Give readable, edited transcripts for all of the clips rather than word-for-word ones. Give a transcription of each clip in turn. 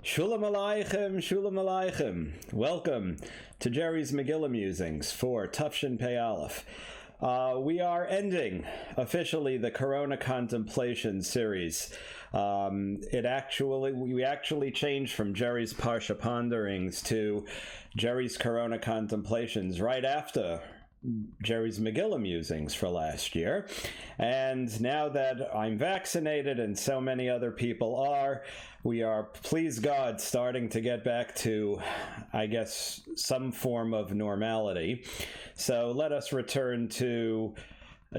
Shulam Aleichem, Shulam Aleichem. Welcome to Jerry's Megilla Musings for Tufshin Pei Aleph. We are ending officially the Corona Contemplation series. We actually changed from Jerry's Parsha Ponderings to Jerry's Corona Contemplations right after Jerry's Megillah Musings for last year. And now that I'm vaccinated and so many other people are, we are, please God, starting to get back to, I guess, some form of normality. So let us return to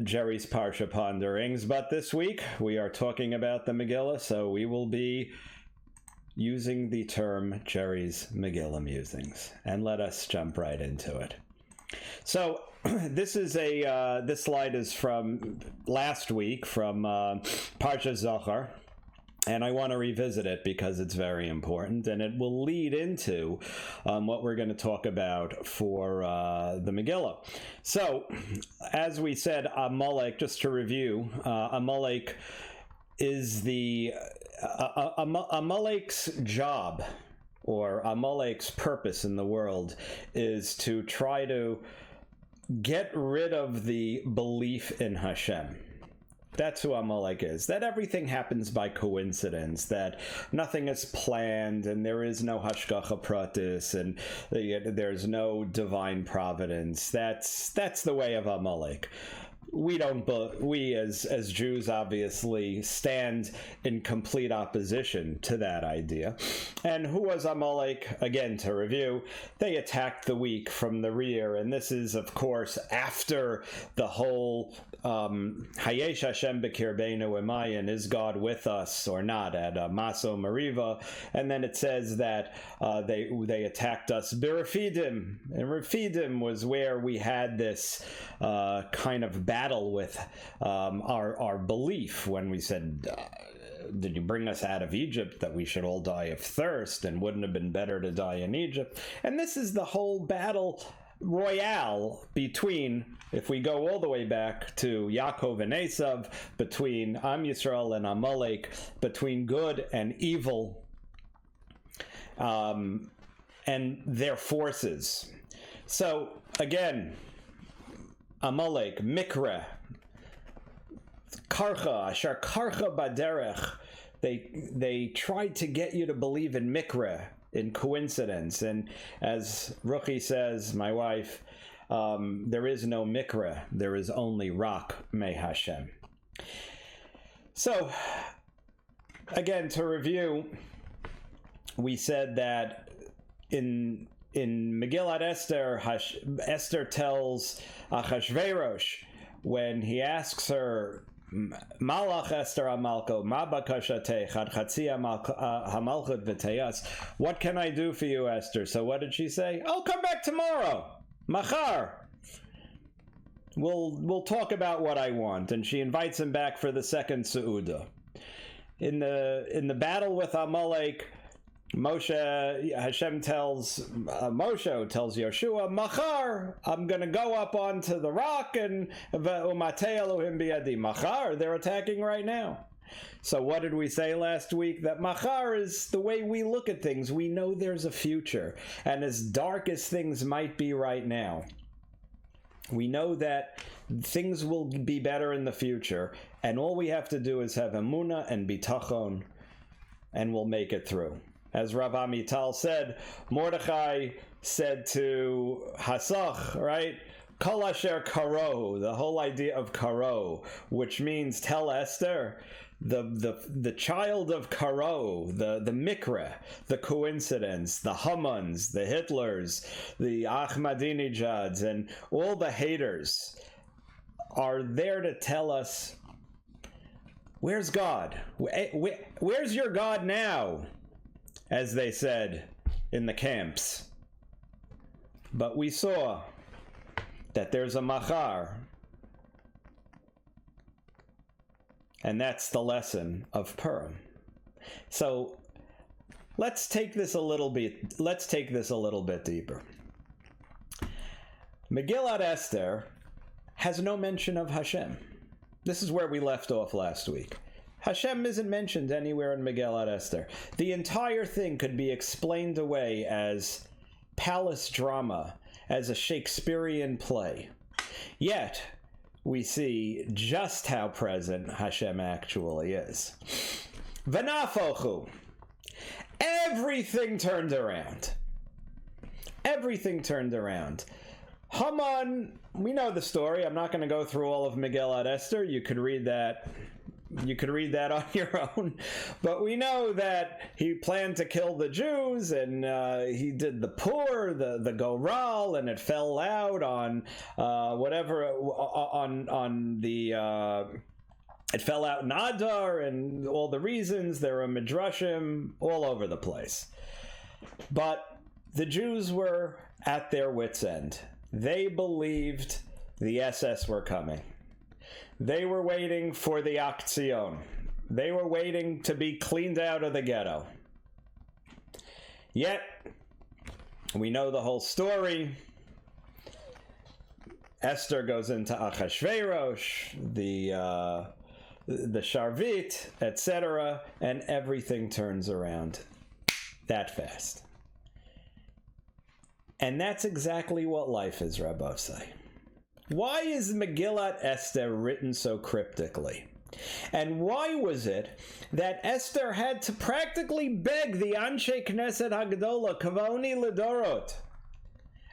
Jerry's Parsha Ponderings. But this week we are talking about the Megillah, so we will be using the term Jerry's Megillah Musings. And let us jump right into it. So this slide is from last week from Parsha Zachar, and I want to revisit it because it's very important, and it will lead into what we're going to talk about for the Megillah. So, as we said, Amalek, just to review, Amalek is Amalek's job, or Amalek's purpose in the world, is to try to get rid of the belief in Hashem. That's who Amalek is. That everything happens by coincidence, that nothing is planned, and there is no hashgacha pratis, and there's no divine providence. That's the way of Amalek. We as Jews obviously stand in complete opposition to that idea. And who was Amalek? Again, to review, they attacked the weak from the rear, and this is, of course, after the whole Hayesh Hashem b'kirbeinu emayin, is God with us or not, at Maso Mariva, and then it says that they attacked us b'Refidim, and Refidim was where we had this kind of battle with our belief when we said, did you bring us out of Egypt that we should all die of thirst, and wouldn't have been better to die in Egypt? And this is the whole battle royale between, if we go all the way back to Yaakov and Esav, between Am Yisrael and Amalek, between good and evil, and their forces. So again, Amalek, Mikra, Karcha, Asher Karcha Baderech. They tried to get you to believe in Mikra, in coincidence. And as Ruchi says, my wife, there is no Mikra, there is only Rak Me Hashem. So, again, to review, we said that in Megillat Esther, Esther tells Achashverosh, when he asks her, Malach Esther Amalko, Ma bakashatech ad chatzi hamalchut v'teyas, what can I do for you, Esther? So what did she say? I'll come back tomorrow, machar. We'll talk about what I want. And she invites him back for the second Seudah. In the battle with Amalek, Hashem tells Yoshua, Machar, I'm going to go up onto the rock, and Umatei Elohim biyadi. Machar, they're attacking right now. So what did we say last week? That Machar is the way we look at things. We know there's a future, and as dark as things might be right now, we know that things will be better in the future, and all we have to do is have emunah and bitachon, and we'll make it through. As Rav Amital said, Mordechai said to Hasach, right? Kol asher karo, the whole idea of karo, which means tell Esther, the child of karo, the mikra, the coincidence, the Hamans, the Hitlers, the Ahmadinejads, and all the haters are there to tell us, where's God? Where's your God now? As they said in the camps. But we saw that there's a machar. And that's the lesson of Purim. So let's take this a little bit deeper. Megillat Esther has no mention of Hashem. This is where we left off last week. Hashem isn't mentioned anywhere in Megillat Esther. The entire thing could be explained away as palace drama, as a Shakespearean play. Yet, we see just how present Hashem actually is. V'nafochu. Everything turned around. Everything turned around. Haman, we know the story. I'm not going to go through all of Megillat Esther. You could read that on your own. But we know that he planned to kill the Jews, and he did the pur, the goral, and it fell out on it fell out in Adar, and all the reasons. There are midrashim all over the place. But the Jews were at their wits' end. They believed the SS were coming. They were waiting for the Akzion. They were waiting to be cleaned out of the ghetto. Yet, we know the whole story. Esther goes into Achashverosh, the Sharvit, etc., and everything turns around that fast. And that's exactly what life is, Rabbosai. Why is Megillat Esther written so cryptically? And why was it that Esther had to practically beg the Anshe Knesset Hagdola, Kavoni Lidorot?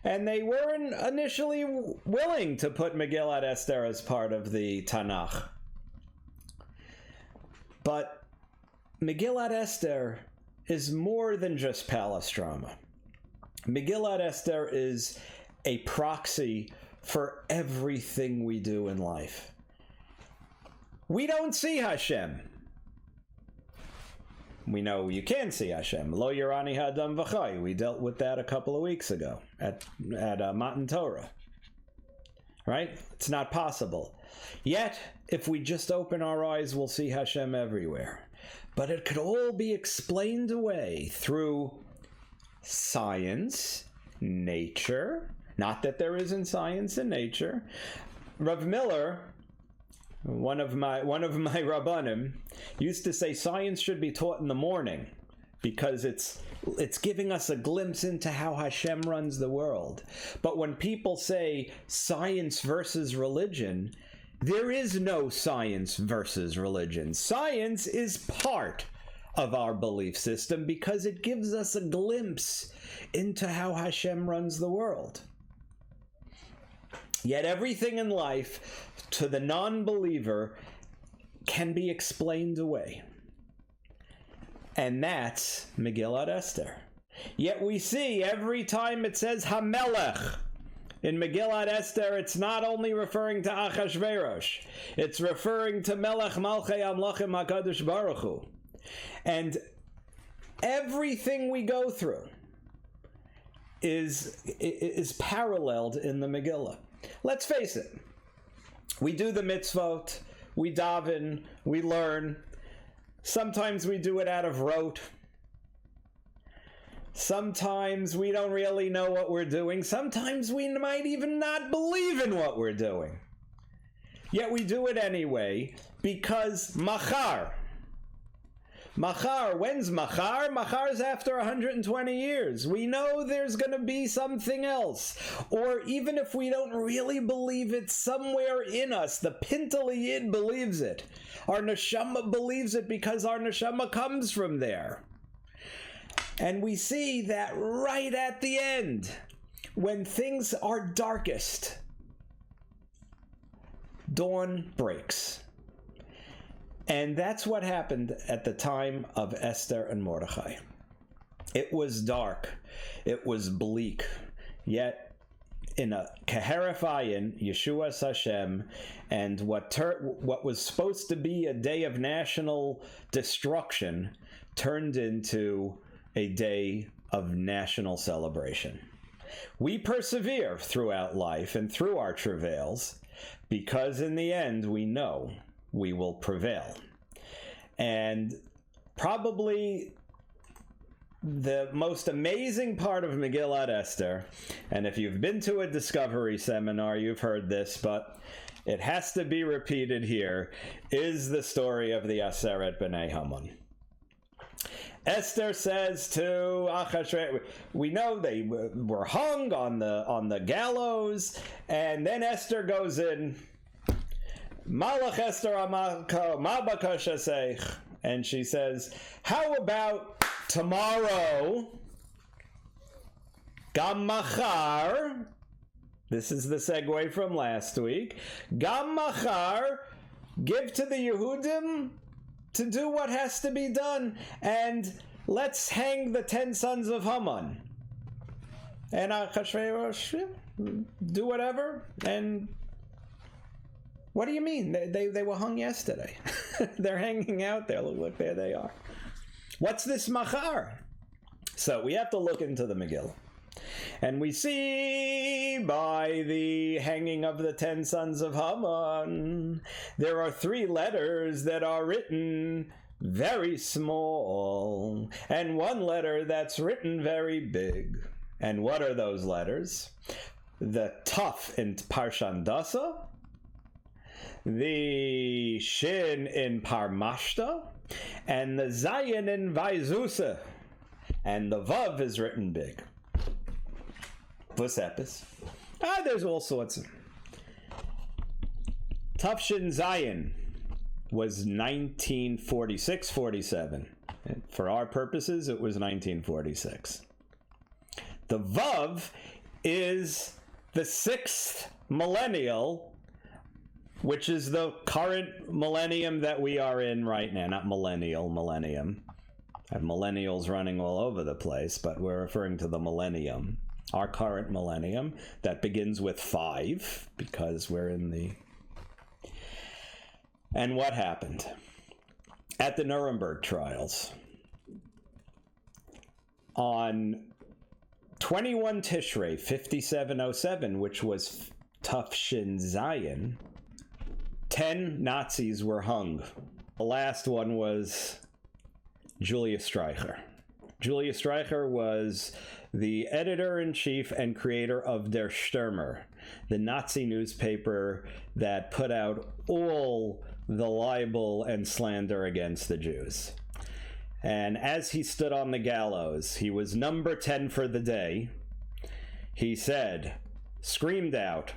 And they weren't initially willing to put Megillat Esther as part of the Tanakh. But Megillat Esther is more than just palace drama. Megillat Esther is a proxy for everything we do in life. We don't see Hashem. We know you can see Hashem. Lo Yerani Hadam V'chai. We dealt with that a couple of weeks ago at Matan Torah. Right? It's not possible. Yet, if we just open our eyes, we'll see Hashem everywhere. But it could all be explained away through science, nature. Not that there isn't science in nature. Rav Miller, one of my Rabbanim, used to say science should be taught in the morning because it's giving us a glimpse into how Hashem runs the world. But when people say science versus religion, there is no science versus religion. Science is part of our belief system because it gives us a glimpse into how Hashem runs the world. Yet everything in life, to the non-believer, can be explained away. And that's Megillat Esther. Yet we see every time it says Hamelech in Megillat Esther, it's not only referring to Achashverosh, it's referring to Melech Malchei Amlachim HaKadosh Baruch Hu. And everything we go through is paralleled in the Megillah. Let's face it. We do the mitzvot, we daven, we learn. Sometimes we do it out of rote. Sometimes we don't really know what we're doing. Sometimes we might even not believe in what we're doing. Yet we do it anyway because machar. Machar, when's Machar? Machar is after 120 years. We know there's going to be something else. Or even if we don't really believe it, somewhere in us, the Pintel Yid believes it. Our neshama believes it because our neshama comes from there. And we see that right at the end, when things are darkest, dawn breaks. And that's what happened at the time of Esther and Mordechai. It was dark. It was bleak. Yet, in a Keheref Ayin, Yeshua's Hashem, and what was supposed to be a day of national destruction turned into a day of national celebration. We persevere throughout life and through our travails because in the end we know we will prevail. And probably the most amazing part of Megillat Esther, and if you've been to a discovery seminar, you've heard this, but it has to be repeated here, is the story of the Aseret B'nai Haman. Esther says to Achashverosh, we know they were hung on the gallows, and then Esther goes in, Malach Esther Amalko, Ma Bakasha Seich, and she says, how about tomorrow, Gam Machar, this is the segue from last week, Gam Machar, give to the Yehudim to do what has to be done, and let's hang the 10 sons of Haman. And Achashverosh, do whatever, and what do you mean? They were hung yesterday. They're hanging out there. Look, there they are. What's this machar? So we have to look into the Megillah. And we see by the hanging of the 10 sons of Haman, there are 3 letters that are written very small, and 1 letter that's written very big. And what are those letters? The Tuf in Parshan Dasa, the Shin in Parmashta, and the Zayin in Vaizusa. And the Vav is written big. Vusepis. There's all sorts of. Tufshin Zayin was 1946-47. For our purposes, it was 1946. The Vav is the 6th millennial, which is the current millennium that we are in right now. Not millennium. I have millennials running all over the place, but we're referring to the millennium. Our current millennium that begins with 5, because we're in the... And what happened? At the Nuremberg trials, on 21 Tishrei 5707, which was Tufshin Zayin, 10 Nazis were hung. The last one was Julius Streicher. Julius Streicher was the editor-in-chief and creator of Der Stürmer, the Nazi newspaper that put out all the libel and slander against the Jews. And as he stood on the gallows, he was number 10 for the day. He said, screamed out,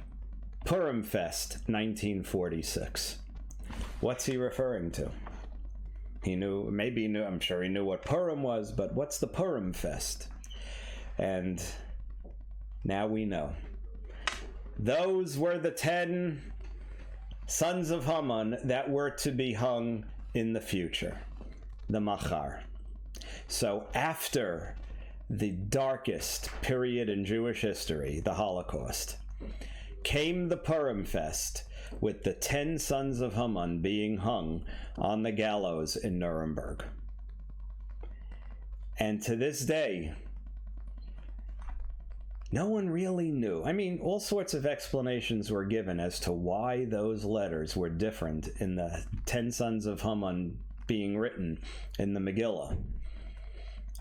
Purim Fest 1946. What's he referring to? He knew, I'm sure he knew what Purim was, but what's the Purim Fest? And now we know. Those were the 10 sons of Haman that were to be hung in the future, the Machar. So after the darkest period in Jewish history, the Holocaust, came the Purim Fest, with the 10 sons of Haman being hung on the gallows in Nuremberg. And to this day, no one really knew. I mean, all sorts of explanations were given as to why those letters were different in the 10 sons of Haman being written in the Megillah.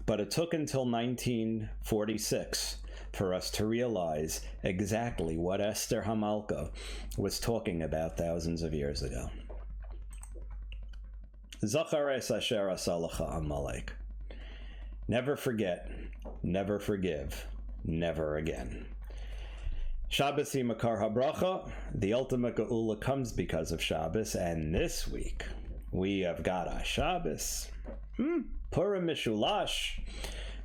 But it took until 1946 for us to realize exactly what Esther Hamalka was talking about thousands of years ago. Zachares asher asalacha Amalek. Never forget, never forgive, never again. Shabbos Makar HaBracha, the ultimate Geula comes because of Shabbos, and this week we have got a Shabbos. Purim Mishulash.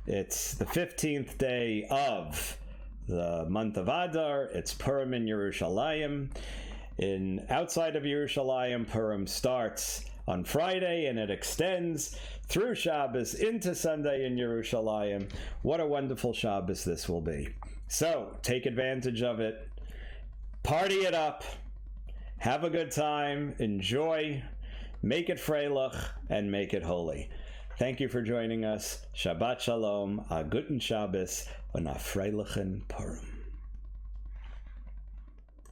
It's the 15th day of the month of Adar. It's Purim in Yerushalayim. Outside of Yerushalayim, Purim starts on Friday and it extends through Shabbos into Sunday in Yerushalayim. What a wonderful Shabbos this will be. So take advantage of it. Party it up. Have a good time. Enjoy. Make it Freilich and make it holy. Thank you for joining us. Shabbat Shalom, a guten Shabbos, und a freilichen Purim.